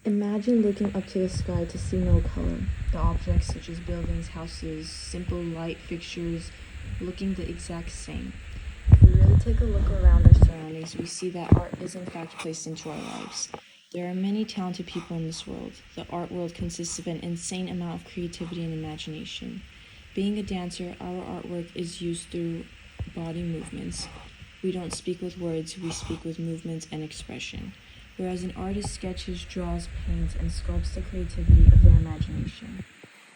Imagine looking up to the sky to see no color. The objects such as buildings, houses, simple light fixtures looking the exact same. If we really take a look around our surroundings, we see that art is in fact placed into our lives. There are many talented people in this world. The art world consists of an insane amount of creativity and imagination. Being a dancer, our artwork is used through body movements. We don't speak with words, we speak with movements and expression. Whereas an artist sketches, draws, paints, and sculpts the creativity of their imagination.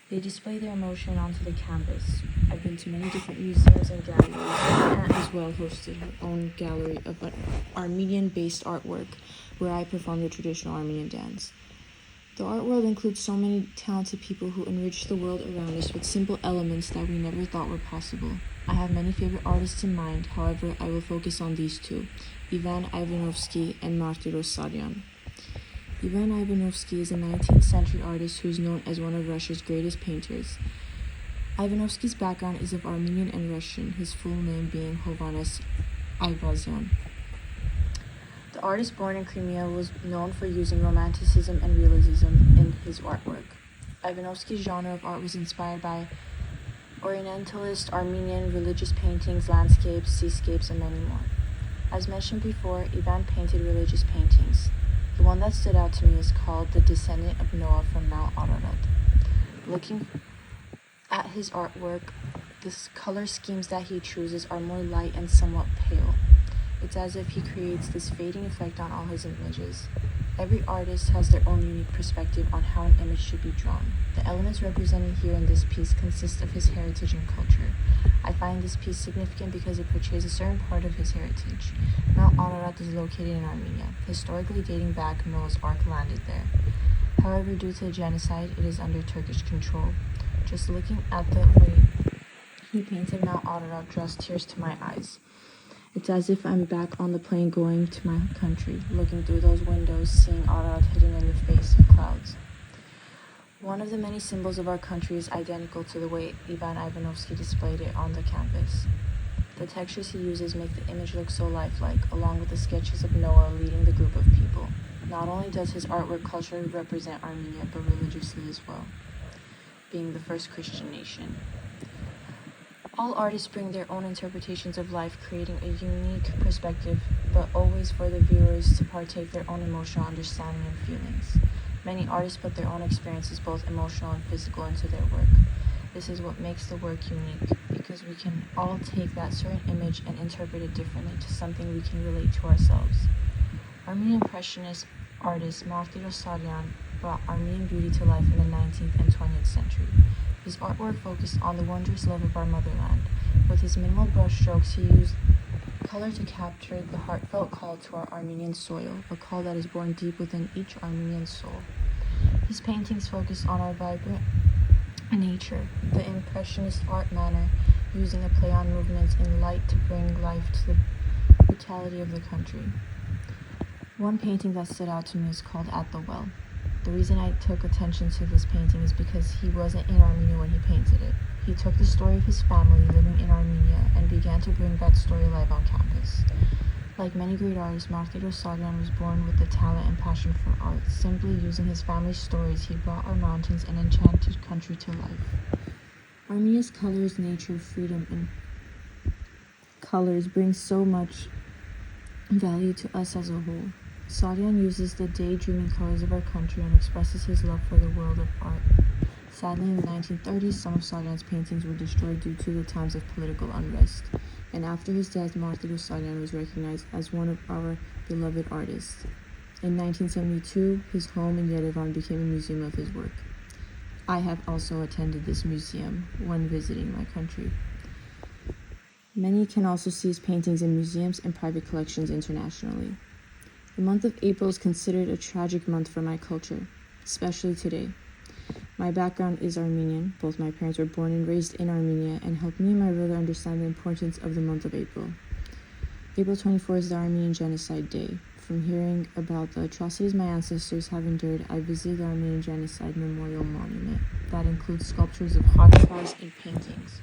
They display their emotion onto the canvas. I've been to many different museums and galleries. Anna as well hosted her own gallery of Armenian-based artwork, where I performed the traditional Armenian dance. The art world includes so many talented people who enrich the world around us with simple elements that we never thought were possible. I have many favorite artists in mind, however, I will focus on these two, Aivazovsky and Martiros Saryan. Aivazovsky is a 19th century artist who is known as one of Russia's greatest painters. Aivazovsky's background is of Armenian and Russian, his full name being Hovannes Aivazyan. The artist born in Crimea was known for using romanticism and realism in his artwork. Aivazovsky's genre of art was inspired by Orientalist, Armenian, religious paintings, landscapes, seascapes, and many more. As mentioned before, Ivan painted religious paintings. The one that stood out to me is called The Descendant of Noah from Mount Ararat. Looking at his artwork, the color schemes that he chooses are more light and somewhat pale. It's as if he creates this fading effect on all his images. Every artist has their own unique perspective on how an image should be drawn. The elements represented here in this piece consist of his heritage and culture. I find this piece significant because it portrays a certain part of his heritage. Mount Ararat is located in Armenia, historically dating back Noah's Ark landed there. However, due to the genocide, it is under Turkish control. Just looking at the way he painted Mount Ararat draws tears to my eyes. It's as if I'm back on the plane going to my country, looking through those windows, seeing Ararat hidden in the face of clouds. One of the many symbols of our country is identical to the way Ivan Aivazovsky displayed it on the canvas. The textures he uses make the image look so lifelike, along with the sketches of Noah leading the group of people. Not only does his artwork culturally represent Armenia, but religiously as well, being the first Christian nation. All artists bring their own interpretations of life, creating a unique perspective, but always for the viewers to partake their own emotional understanding and feelings. Many artists put their own experiences, both emotional and physical, into their work. This is what makes the work unique, because we can all take that certain image and interpret it differently to something we can relate to ourselves. Armenian Impressionist artist Martiros Saryan brought Armenian beauty to life in the 19th and 20th century. His artwork focused on the wondrous love of our motherland. With his minimal brushstrokes, he used color to capture the heartfelt call to our Armenian soil, a call that is born deep within each Armenian soul. His paintings focus on our vibrant nature, the Impressionist art manner, using a play on movements and light to bring life to the brutality of the country. One painting that stood out to me is called At the Well. The reason I took attention to this painting is because he wasn't in Armenia when he painted it. He took the story of his family living in Armenia and began to bring that story alive on canvas. Like many great artists, Martiros Saryan was born with the talent and passion for art. Simply using his family's stories, he brought our mountains and enchanted country to life. Armenia's colors, nature, freedom, and colors bring so much value to us as a whole. Saryan uses the daydreaming colors of our country and expresses his love for the world of art. Sadly, in the 1930s, some of Saryan's paintings were destroyed due to the times of political unrest, and after his death, Martiros Saryan was recognized as one of our beloved artists. In 1972, his home in Yerevan became a museum of his work. I have also attended this museum when visiting my country. Many can also see his paintings in museums and private collections internationally. The month of April is considered a tragic month for my culture, especially today. My background is Armenian. Both my parents were born and raised in Armenia and helped me and my brother understand the importance of the month of April. April 24 is the Armenian Genocide Day. From hearing about the atrocities my ancestors have endured, I visited the Armenian Genocide Memorial Monument that includes sculptures of hodgepodge and paintings.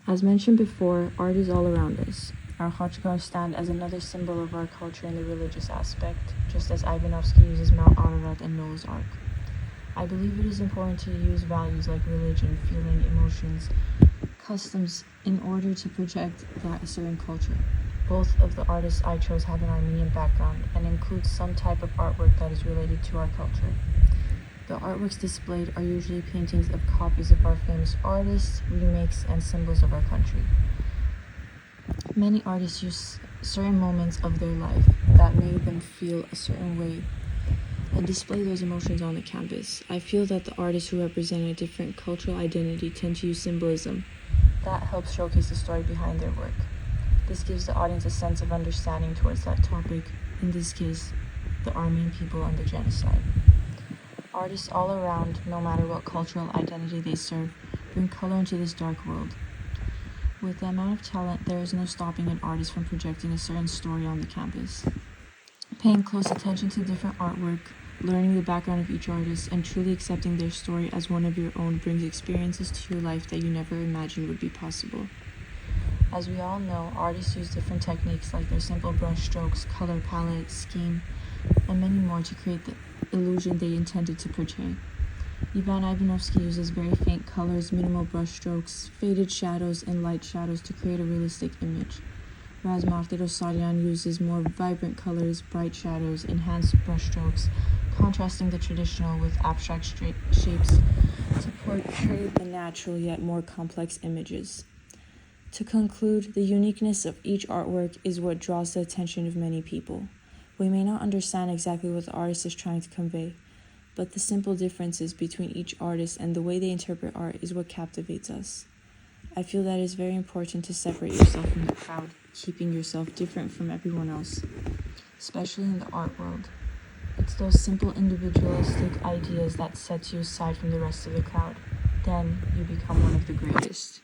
As mentioned before, art is all around us. Our khachkars stand as another symbol of our culture in the religious aspect, just as Aivazovsky uses Mount Ararat and Noah's Ark. I believe it is important to use values like religion, feeling, emotions, customs in order to project that certain culture. Both of the artists I chose have an Armenian background and include some type of artwork that is related to our culture. The artworks displayed are usually paintings of copies of our famous artists, remakes, and symbols of our country. Many artists use certain moments of their life that made them feel a certain way and display those emotions on the canvas. I feel that the artists who represent a different cultural identity tend to use symbolism that helps showcase the story behind their work. This gives the audience a sense of understanding towards that topic, in this case, the Armenian people and the genocide. Artists all around, no matter what cultural identity they serve, bring color into this dark world. With the amount of talent, there is no stopping an artist from projecting a certain story on the canvas. Paying close attention to different artwork, learning the background of each artist, and truly accepting their story as one of your own brings experiences to your life that you never imagined would be possible. As we all know, artists use different techniques like their simple brush strokes, color palette, scheme, and many more to create the illusion they intended to portray. Aivazovsky uses very faint colors, minimal brush strokes, faded shadows, and light shadows to create a realistic image, whereas Martiros Saryan uses more vibrant colors, bright shadows, enhanced brush strokes, contrasting the traditional with abstract shapes to portray the natural yet more complex images. To conclude, the uniqueness of each artwork is what draws the attention of many people. We may not understand exactly what the artist is trying to convey, but the simple differences between each artist and the way they interpret art is what captivates us. I feel that it is very important to separate yourself from the crowd, keeping yourself different from everyone else, especially in the art world. It's those simple individualistic ideas that sets you aside from the rest of the crowd. Then you become one of the greatest.